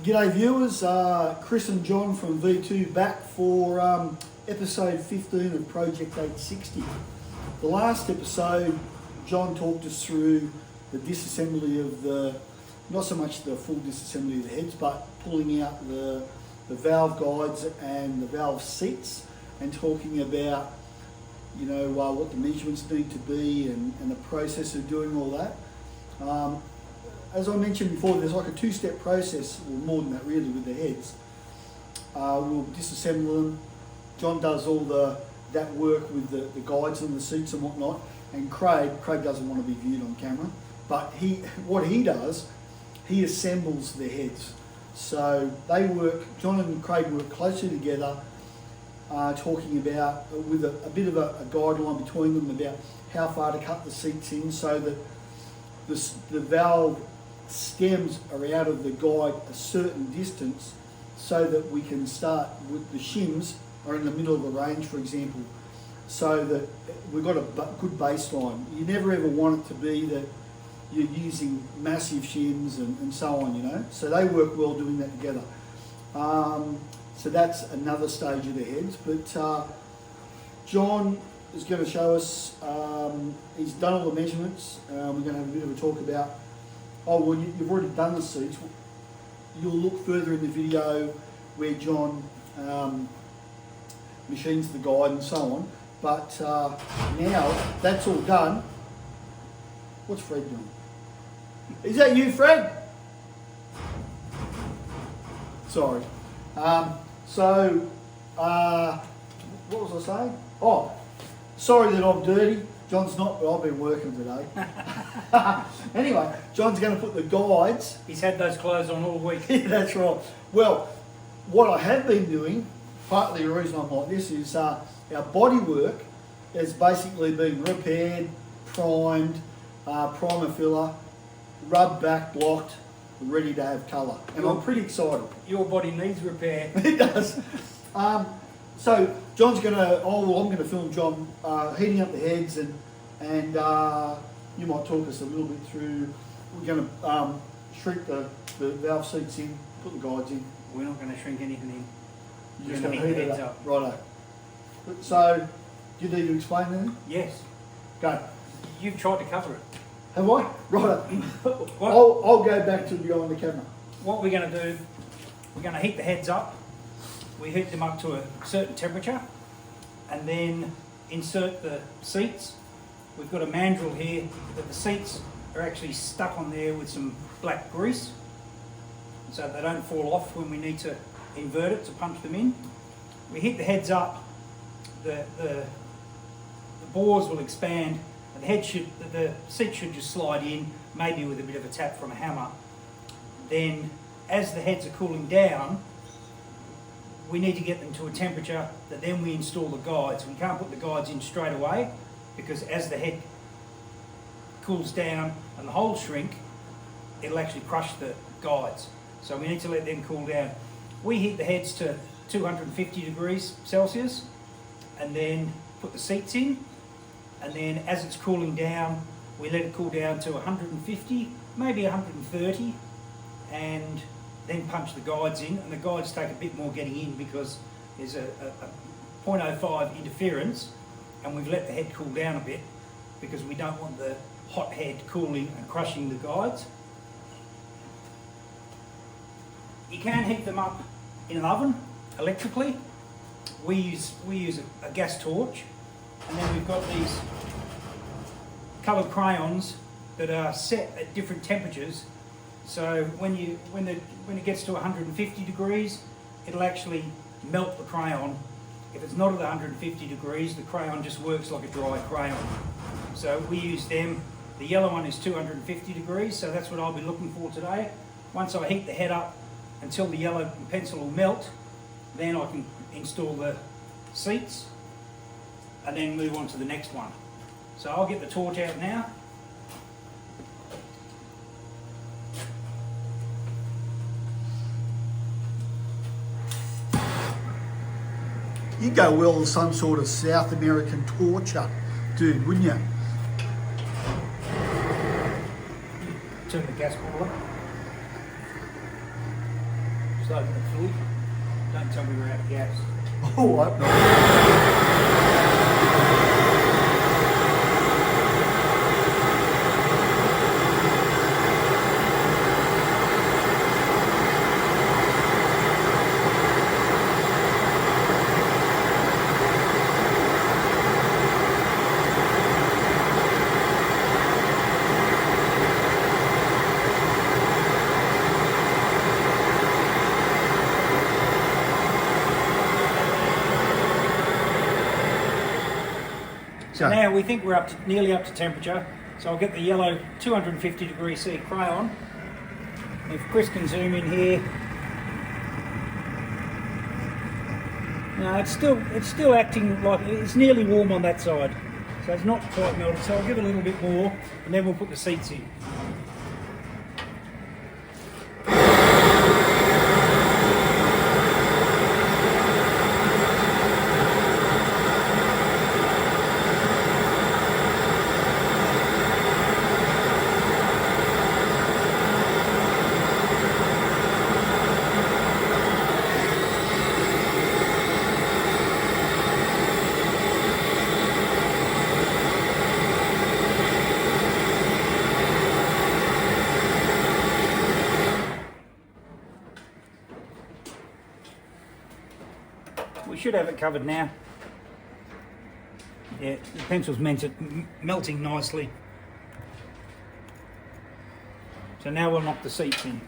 G'day viewers, Chris and John from V2 back for episode 15 of Project 860. The last episode, John talked us through the disassembly of the, not so much the full disassembly of the heads, but pulling out the valve guides and the valve seats and talking about, you know, what the measurements need to be and the process of doing all that. As I mentioned before, there's like a two-step process, or more than that really, with the heads. We'll disassemble them. John does all that work with the guides and the seats and whatnot. And Craig doesn't want to be viewed on camera, but what he does, he assembles the heads. So they work, John and Craig work closely together, talking about, with a bit of a guideline between them about how far to cut the seats in so that the valve stems are out of the guide a certain distance so that we can start with the shims are in the middle of the range, for example, so that we've got a good baseline. You never ever want it to be that you're using massive shims and so on, you know. So they work well doing that together. So that's another stage of the heads. But John is going to show us, he's done all the measurements. We're going to have a bit of a talk about, you've already done the seats. You'll look further in the video where John machines the guide and so on. But now that's all done. What's Fred doing? Is that you, Fred? Sorry. What was I saying? Oh, sorry that I'm dirty. John's not, but I've been working today. Anyway, John's going to put the guides. He's had those clothes on all week. Yeah, that's right. Well, what I have been doing, partly the reason I'm like this, is our body work has basically been repaired, primed, primer filler, rubbed back, blocked, ready to have colour. And I'm pretty excited. Your body needs repair. It does. So John's going to, I'm going to film John heating up the heads and you might talk us a little bit through, we're going to shrink the valve seats in, put the guides in. We're not going to shrink anything in. You're just going to heat it up. Righto. So, do you need to explain anything? Yes. Go. You've tried to cover it. Have I? Righto. I'll go back to behind the camera. What we're going to do, we're going to heat the heads up. We heat them up to a certain temperature and then insert the seats. We've got a mandrel here that the seats are actually stuck on there with some black grease so they don't fall off when we need to invert it to punch them in. We heat the heads up, the bores will expand, and the seat should just slide in, maybe with a bit of a tap from a hammer. Then as the heads are cooling down, we need to get them to a temperature that then we install the guides. We can't put the guides in straight away because as the head cools down and the holes shrink, it'll actually crush the guides. So we need to let them cool down. We heat the heads to 250 degrees Celsius and then put the seats in, and then as it's cooling down, we let it cool down to 150, maybe 130, and then punch the guides in. And the guides take a bit more getting in because there's a 0.05 interference, and we've let the head cool down a bit because we don't want the hot head cooling and crushing the guides. You can heat them up in an oven electrically. We use a gas torch, and then we've got these coloured crayons that are set at different temperatures. So when it gets to 150 degrees, it'll actually melt the crayon. If it's not at 150 degrees, the crayon just works like a dry crayon. So we use them. The yellow one is 250 degrees, so that's what I'll be looking for today. Once I heat the head up until the yellow pencil will melt, then I can install the seats and then move on to the next one. So I'll get the torch out now. You'd go well with some sort of South American torture, dude, wouldn't you? Turn the gas boiler. Just open the fluid. Don't tell me we're out of gas. Oh, I hope not. So now we think we're nearly up to temperature. So I'll get the yellow 250 degree C crayon. If Chris can zoom in here. No, it's still acting like it's nearly warm on that side. So it's not quite melted. So I'll give it a little bit more and then we'll put the seats in. We should have it covered now. Yeah, the pencil's melting nicely. So now we'll knock the seats in.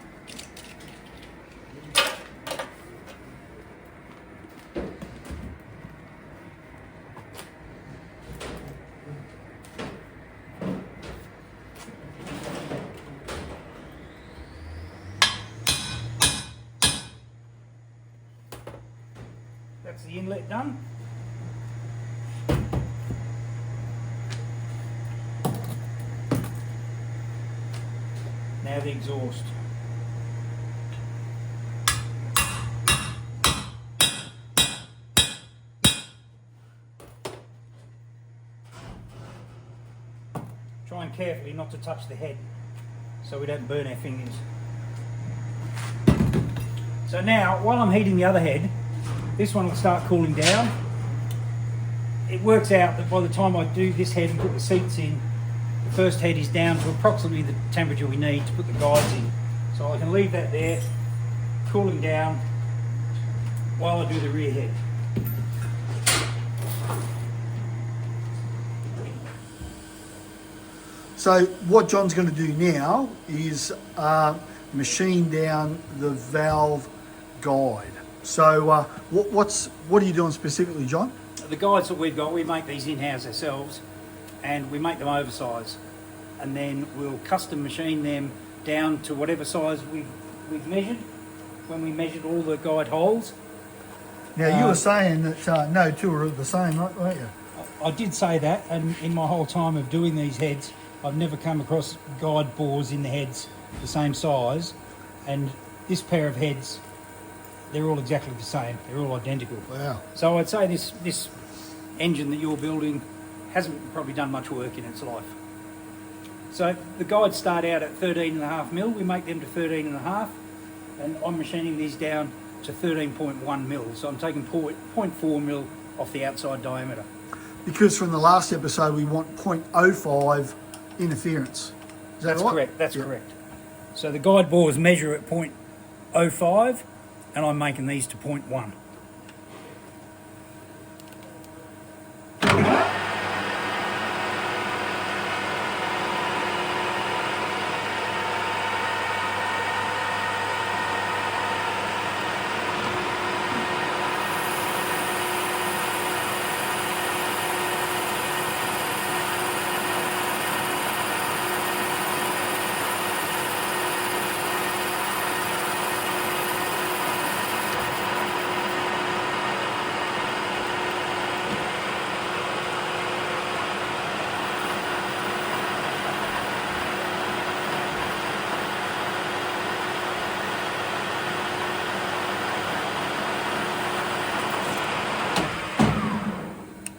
That's the inlet done. Now the exhaust. Trying carefully not to touch the head so we don't burn our fingers. So now, while I'm heating the other head, this one will start cooling down. It works out that by the time I do this head and put the seats in, the first head is down to approximately the temperature we need to put the guides in. So I can leave that there, cooling down, while I do the rear head. So what John's going to do now is machine down the valve guide. So what are you doing specifically, John? The guides that we've got, we make these in-house ourselves and we make them oversize, and then we'll custom machine them down to whatever size we've measured when we measured all the guide holes. Now you were saying that no two are the same, weren't you? I did say that, and in my whole time of doing these heads, I've never come across guide bores in the heads the same size, and this pair of heads, they're all exactly the same. They're all identical. Wow. So I'd say this engine that you're building hasn't probably done much work in its life. So the guides start out at 13.5 mil. We make them to 13.5, and I'm machining these down to 13.1 mil. So I'm taking 0.4 mil off the outside diameter. Because from the last episode we want 0.05 interference. Is that That's right? correct. That's correct. So the guide bores measure at 0.05, and I'm making these to 0.1.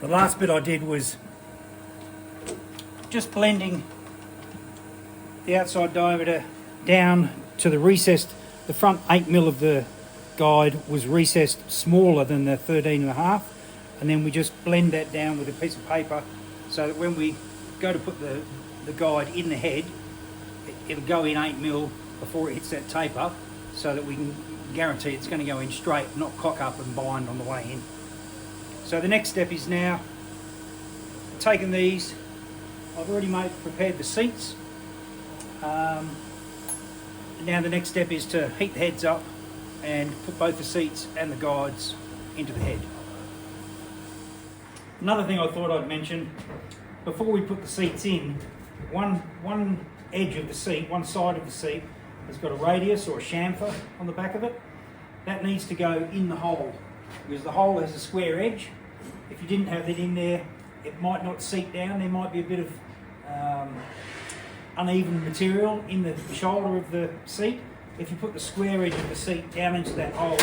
The last bit I did was just blending the outside diameter down to the recessed, the front 8 mil of the guide was recessed smaller than the 13.5, and then we just blend that down with a piece of paper so that when we go to put the guide in the head, it'll go in 8mm before it hits that taper, so that we can guarantee it's going to go in straight, not cock up and bind on the way in. So the next step is now taking these. I've already prepared the seats. Now the next step is to heat the heads up and put both the seats and the guides into the head. Another thing I thought I'd mention, before we put the seats in, one edge of the seat, one side of the seat, has got a radius or a chamfer on the back of it. That needs to go in the hole, because the hole has a square edge. If you didn't have that in there, it might not seat down. There might be a bit of uneven material in the shoulder of the seat. If you put the square edge of the seat down into that hole,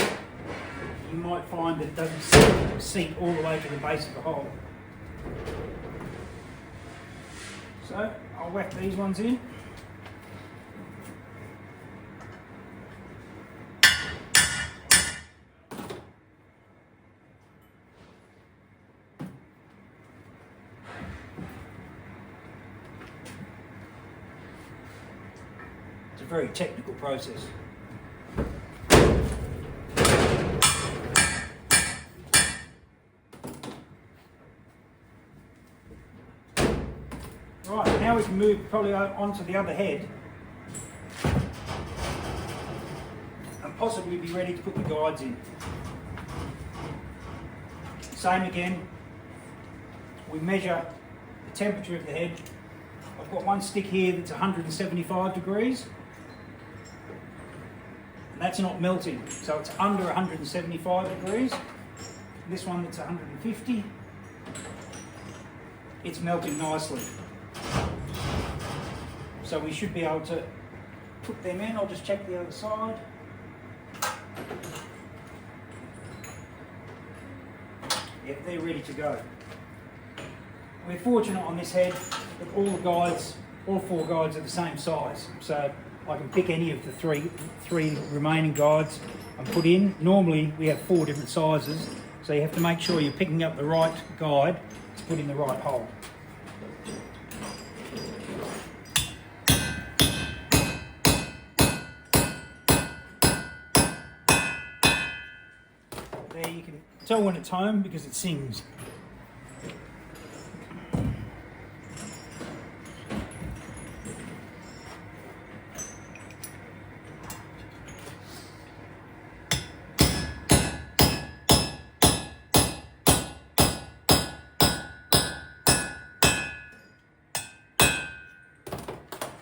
you might find that it doesn't seat all the way to the base of the hole. So I'll whack these ones in. It's a very technical process. Right, now we can move probably onto the other head and possibly be ready to put the guides in. Same again, we measure the temperature of the head. I've got one stick here that's 175 degrees. That's not melting, so it's under 175 degrees. This one that's 150, it's melting nicely. So we should be able to put them in. I'll just check the other side. Yep, they're ready to go. We're fortunate on this head that all the guides, all 4 guides are the same size. So I can pick any of the three remaining guides and put in. Normally we have 4 different sizes, so you have to make sure you're picking up the right guide to put in the right hole. There, you can tell when it's home because it sings.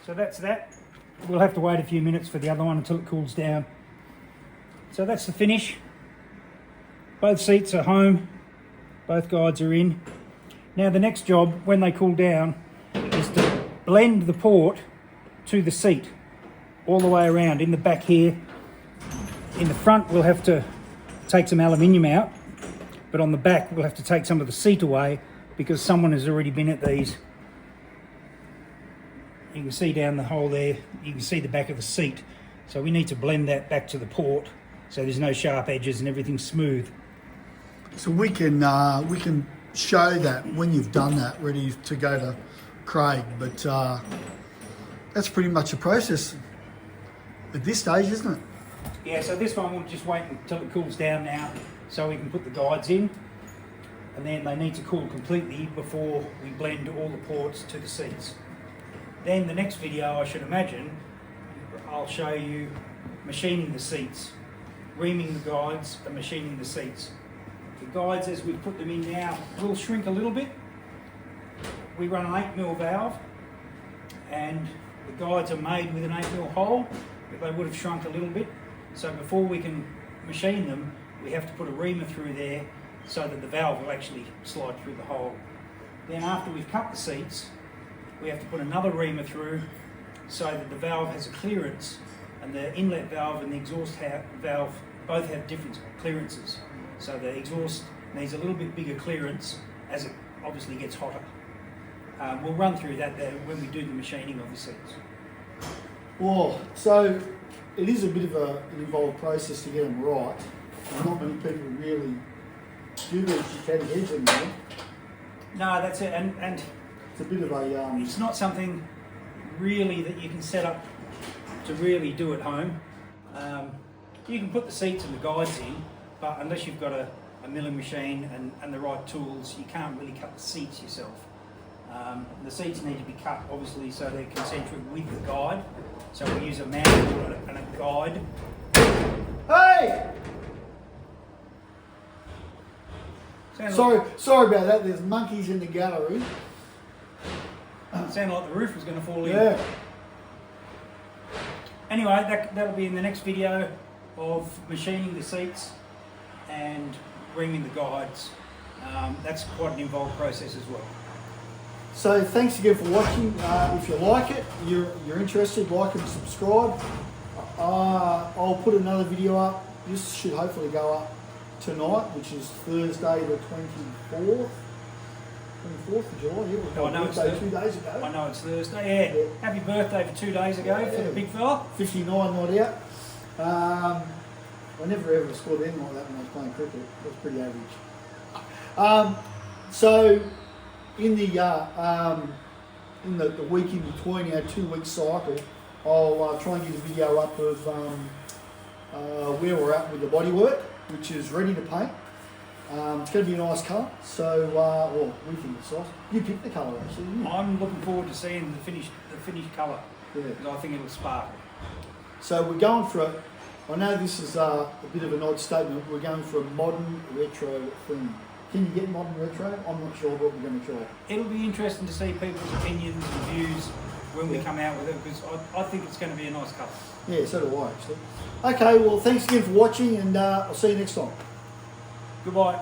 So that's that. We'll have to wait a few minutes for the other one until it cools down. So that's the finish. Both seats are home, both guides are in. Now the next job, when they cool down, is to blend the port to the seat all the way around. In the back here, in the front we'll have to take some aluminium out, but on the back we'll have to take some of the seat away because someone has already been at these. You can see down the hole there, you can see the back of the seat. So we need to blend that back to the port so there's no sharp edges and everything's smooth. So we can show that when you've done that, ready to go to Craig. But that's pretty much a process at this stage, isn't it? Yeah, so this one we'll just wait until it cools down now so we can put the guides in. And then they need to cool completely before we blend all the ports to the seats. Then the next video, I should imagine, I'll show you machining the seats, reaming the guides and machining the seats. The guides, as we put them in now, will shrink a little bit. We run an 8mm valve and the guides are made with an 8mm hole, but they would have shrunk a little bit. So before we can machine them, we have to put a reamer through there so that the valve will actually slide through the hole. Then after we've cut the seats, we have to put another reamer through so that the valve has a clearance, and the inlet valve and the exhaust valve both have different clearances. So the exhaust needs a little bit bigger clearance as it obviously gets hotter. We'll run through that when we do the machining of the seats. Well, so it is a bit of an involved process to get them right. And not many people really do these Ducati heads anymore. No, that's it, and It's a bit of a it's not something really that you can set up to really do at home. You can put the seats and the guides in, but unless you've got a milling machine and the right tools, you can't really cut the seats yourself. The seats need to be cut, obviously, so they're concentric with the guide. So we use a manual and a guide. Hey! Sounds Sorry about that. There's monkeys in the gallery. sounded like the roof was going to fall in. Yeah. Anyway, that'll be in the next video of machining the seats and reaming the guides. That's quite an involved process as well. So thanks again for watching. If you like it, you're interested, like and subscribe. I'll put another video up. This should hopefully go up tonight, which is Thursday the 24th. 24th of July, yeah. I know it's birthday 2 days ago. I know it's Thursday, yeah. Happy birthday for 2 days ago for the big fella. 59 not out. I never ever scored anything like that when I was playing cricket. It was pretty average. So in the week in between our 2 week cycle, I'll try and get a video up of where we're at with the bodywork, which is ready to paint. It's going to be a nice colour. So, well, we think it's nice. You picked the colour actually, didn't you? I'm looking forward to seeing the finished colour, Yeah. because I think it'll sparkle. So we're going for a, I know this is a bit of an odd statement, we're going for a modern retro theme. Can you get modern retro? I'm not sure, but we're going to try. It'll be interesting to see people's opinions and views when we come out with it, because I think it's going to be a nice colour. Yeah, so do I actually. Okay, well thanks again for watching, and I'll see you next time. Goodbye.